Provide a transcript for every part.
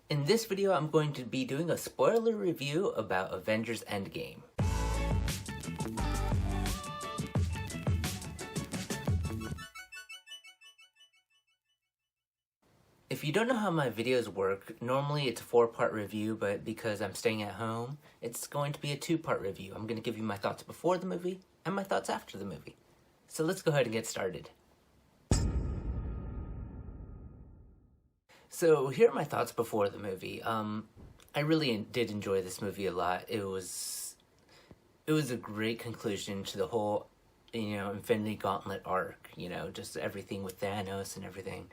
In this video, I'm going to be doing a spoiler review about Avengers Endgame. If you don't know how my videos work, normally it's a 4-part review, but because I'm staying at home, it's going to be a 2-part review. I'm going to give you my thoughts before the movie and my thoughts after the movie. So let's go ahead and get started. So here are my thoughts before the movie. I really did enjoy this movie a lot. It was a great conclusion to the whole, Infinity Gauntlet arc. Just everything with Thanos and everything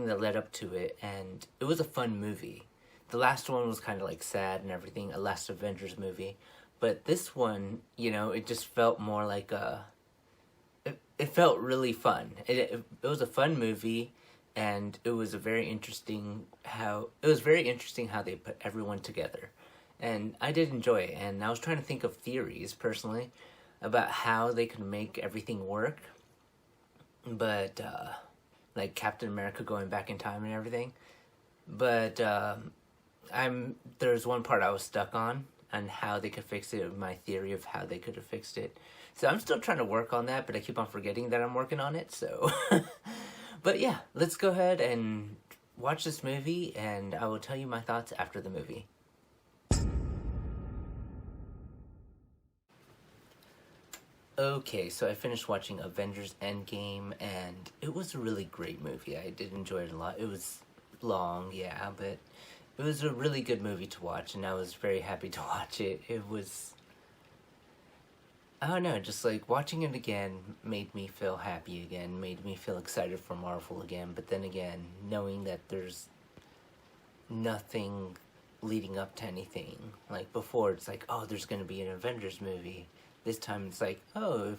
that led up to it. And it was a fun movie. The last one was kind of like sad and everything, a last Avengers movie. But this one, it just felt more like it felt really fun. It was a fun movie. And it was very interesting how they put everyone together, and I did enjoy it. And I was trying to think of theories personally about how they could make everything work, but like Captain America going back in time and everything. But there's one part I was stuck on how they could fix it. My theory of how they could have fixed it. So I'm still trying to work on that, but I keep on forgetting that I'm working on it. So. But yeah, let's go ahead and watch this movie, and I will tell you my thoughts after the movie. Okay, so I finished watching Avengers Endgame, and it was a really great movie. I did enjoy it a lot. It was long, yeah, but it was a really good movie to watch, and I was very happy to watch it. I don't know, just like watching it again made me feel happy again, made me feel excited for Marvel again, but then again, knowing that there's nothing leading up to anything. Like before, it's like, oh, there's gonna be an Avengers movie. This time it's like, oh,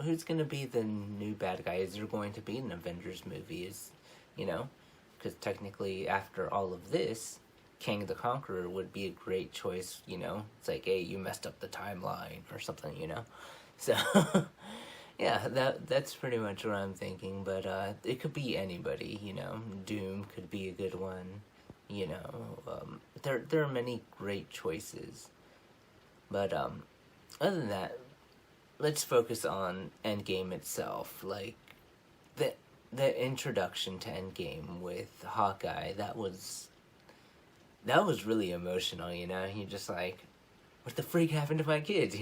who's gonna be the new bad guy? Is there going to be an Avengers movie? Because technically after all of this, King the Conqueror would be a great choice, It's like, hey, you messed up the timeline or something, So, yeah, that's pretty much what I'm thinking. But it could be anybody, Doom could be a good one, There are many great choices. But other than that, let's focus on Endgame itself. Like the introduction to Endgame with Hawkeye, that was really emotional, You're just like, what the freak happened to my kids,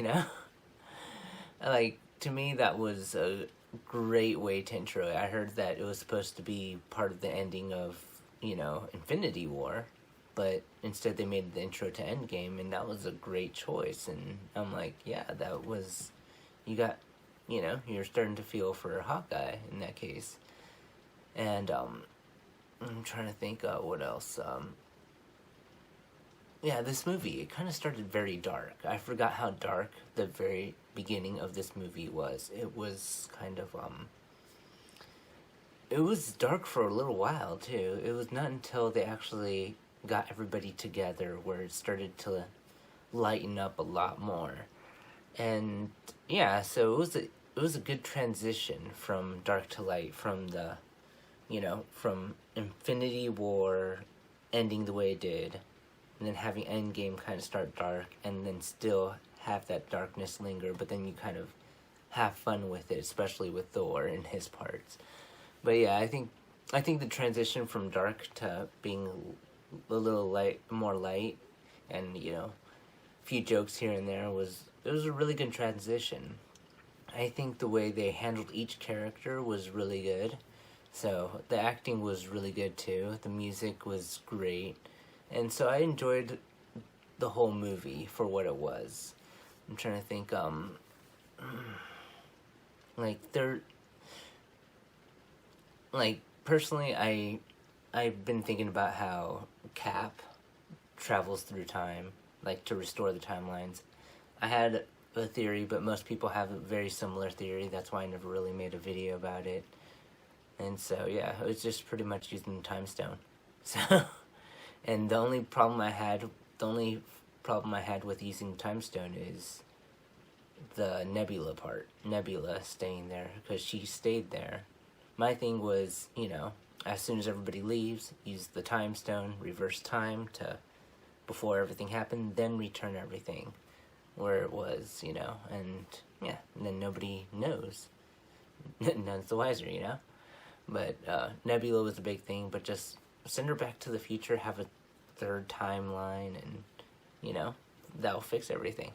Like, to me, that was a great way to intro it. I heard that it was supposed to be part of the ending of, Infinity War, but instead they made the intro to Endgame, and that was a great choice. And I'm like, yeah, you're starting to feel for Hawkeye in that case. And, I'm trying to think what else. Yeah, this movie, it kind of started very dark. I forgot how dark the very beginning of this movie was. It was kind of, it was dark for a little while, too. It was not until they actually got everybody together where it started to lighten up a lot more. And, yeah, so it was a good transition from dark to light, from from Infinity War ending the way it did, and then having Endgame kind of start dark, and then still have that darkness linger, but then you kind of have fun with it, especially with Thor and his parts. But yeah, I think the transition from dark to being a little more light, and a few jokes here and there it was a really good transition. I think the way they handled each character was really good. So the acting was really good too. The music was great. And so I enjoyed the whole movie for what it was. I'm trying to think, personally, I've been thinking about how Cap travels through time, like to restore the timelines. I had a theory, but most people have a very similar theory. That's why I never really made a video about it. And so, yeah, it was just pretty much using the time stone. So... And the only problem I had with using Time Stone is the Nebula part. Nebula staying there, because she stayed there. My thing was, as soon as everybody leaves, use the time stone, reverse time to before everything happened, then return everything where it was, and yeah, and then nobody knows. None's the wiser, But Nebula was a big thing, but just send her back to the future, have a third timeline, and, that'll fix everything.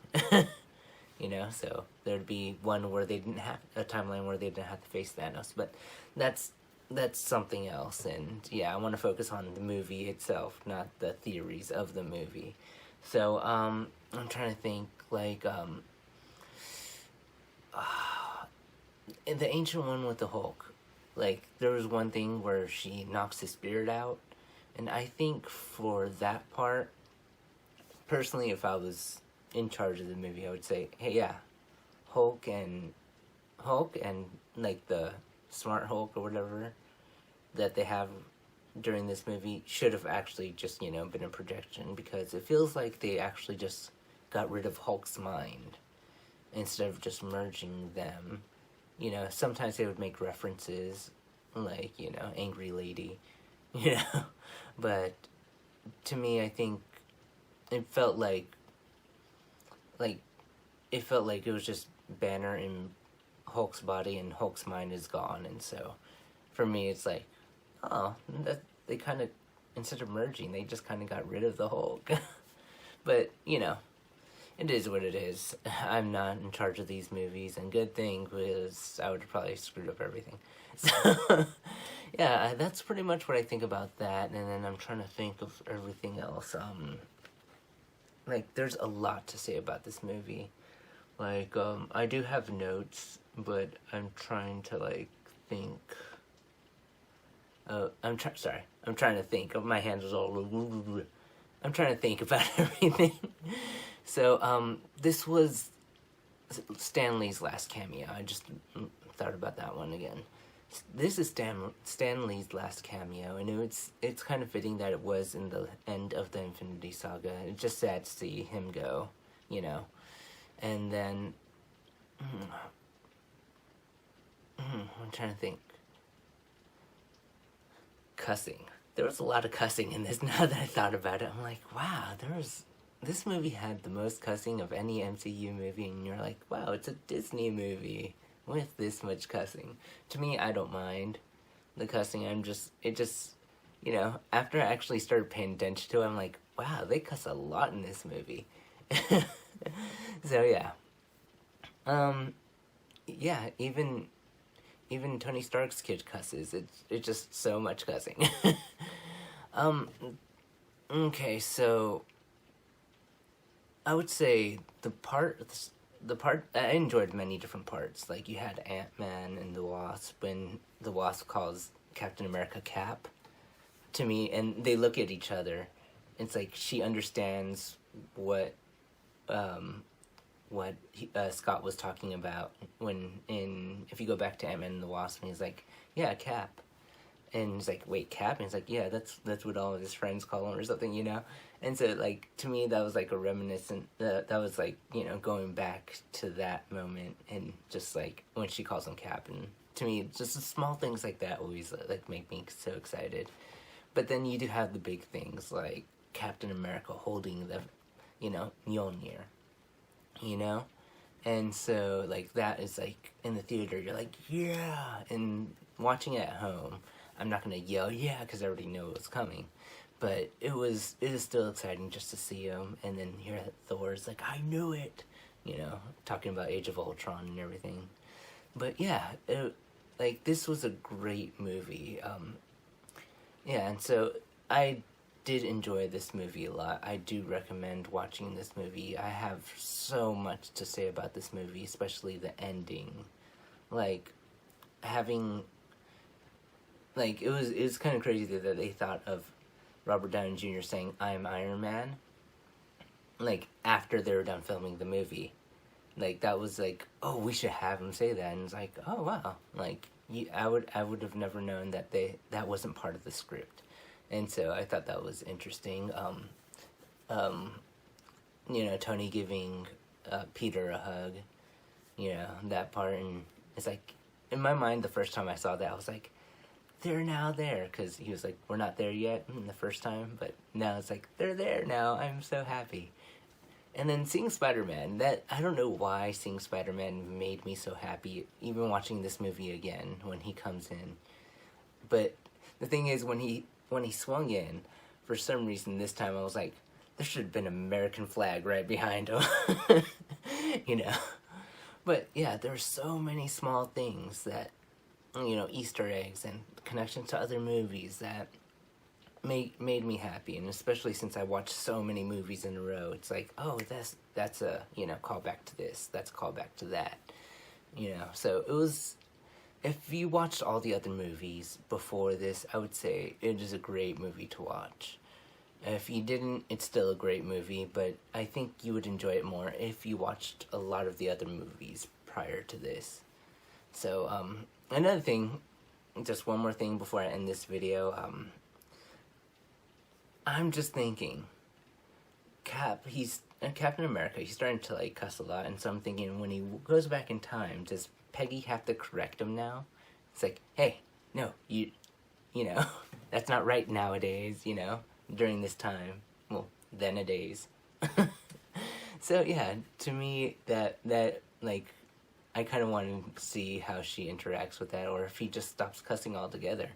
So there'd be one where they didn't have a timeline where they didn't have to face Thanos, but that's something else. And yeah, I want to focus on the movie itself, not the theories of the movie. So I'm trying to think, like in the ancient one with the Hulk, like there was one thing where she knocks his spirit out, and I think for that part, personally, if I was in charge of the movie, I would say, hey, yeah, Hulk and like the smart Hulk or whatever that they have during this movie should have actually just, been a projection, because it feels like they actually just got rid of Hulk's mind instead of just merging them. Sometimes they would make references like, angry lady, but to me, I think it felt like it was just Banner in Hulk's body and Hulk's mind is gone. And so for me, it's like, oh, they kind of, instead of merging, they just kind of got rid of the Hulk. But, it is what it is. I'm not in charge of these movies, and good thing, because I would have probably screwed up everything. So, yeah, that's pretty much what I think about that, and then I'm trying to think of everything else. There's a lot to say about this movie. I do have notes, but I'm trying to, think. I'm trying to think. My hands was all... I'm trying to think about everything. So, this was Stan Lee's last cameo. I just thought about that one again. This is Stan Lee's last cameo, and it's kind of fitting that it was in the end of the Infinity Saga. It's just sad to see him go, And then, I'm trying to think. Cussing. There was a lot of cussing in this. Now that I thought about it, I'm like, wow, this movie had the most cussing of any MCU movie, and you're like, wow, it's a Disney movie with this much cussing. To me, I don't mind the cussing. After I actually started paying attention to it, I'm like, wow, they cuss a lot in this movie. So yeah. Yeah, even Tony Stark's kid cusses. It's just so much cussing. Okay, so I would say the part I enjoyed many different parts. Like, you had Ant-Man and the Wasp, when the Wasp calls Captain America Cap to me, and they look at each other. It's like she understands what Scott was talking about if you go back to Ant-Man and the Wasp, and he's like, yeah, Cap. And he's like, wait, Cap? And he's like, yeah, that's what all of his friends call him or something, And so, to me, that was, a reminiscent, that was, going back to that moment, and just, when she calls him Cap. And to me, just the small things like that always, make me so excited. But then you do have the big things, like Captain America holding the, Mjolnir, And so, that is, in the theater, you're like, yeah! And watching it at home, I'm not going to yell, yeah, because I already know what's coming. But it is still exciting just to see him, and then hear Thor's like, I knew it! Talking about Age of Ultron and everything. But yeah, this was a great movie. Yeah, and so I did enjoy this movie a lot. I do recommend watching this movie. I have so much to say about this movie, especially the ending. It was kind of crazy that they thought of Robert Downey Jr. saying, I'm Iron Man, after they were done filming the movie. That was oh, we should have him say that, and it's like, oh, wow. I would have never known that wasn't part of the script. And so I thought that was interesting. Tony giving Peter a hug, that part, and it's in my mind, the first time I saw that, I was like, they're now there, because he was like, we're not there yet the first time, but now it's like, they're there now. I'm so happy. And then seeing Spider-Man, that, I don't know why seeing Spider-Man made me so happy, even watching this movie again when he comes in. But the thing is, when he swung in, for some reason this time I was like, there should have been an American flag right behind him. You know? But yeah, there are so many small things that, you know, Easter eggs and connections to other movies that made me happy. And especially since I watched so many movies in a row, it's like, oh, that's a, you know, callback to this, that's a callback to that, you know. So it was, if you watched all the other movies before this, I would say it is a great movie to watch. If you didn't, it's still a great movie, but I think you would enjoy it more if you watched a lot of the other movies prior to this. So, another thing, just one more thing before I end this video, I'm just thinking, Captain America, he's starting to, like, cuss a lot, and so I'm thinking, when he goes back in time, does Peggy have to correct him now? It's like, hey, no, you know, that's not right nowadays, you know, during this time, well, then-a-days. So, yeah, to me, that, like, I kind of want to see how she interacts with that, or if he just stops cussing altogether.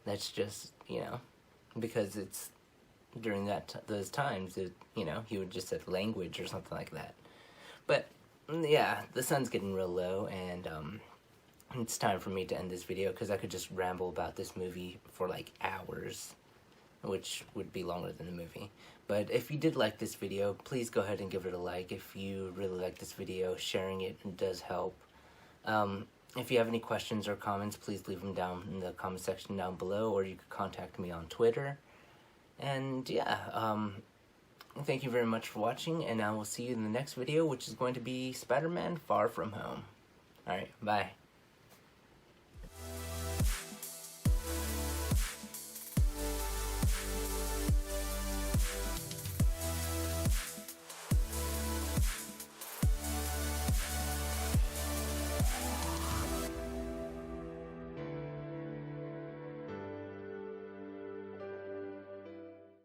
That's just, you know, because it's during those times, you know, he would just say language or something like that. But, yeah, the sun's getting real low, and it's time for me to end this video, because I could just ramble about this movie for, like, hours, which would be longer than the movie. But if you did like this video, please go ahead and give it a like. If you really like this video, sharing it does help. If you have any questions or comments, please leave them down in the comment section down below, or you can contact me on Twitter. And yeah, thank you very much for watching, and I will see you in the next video, which is going to be Spider-Man Far From Home. Alright, bye.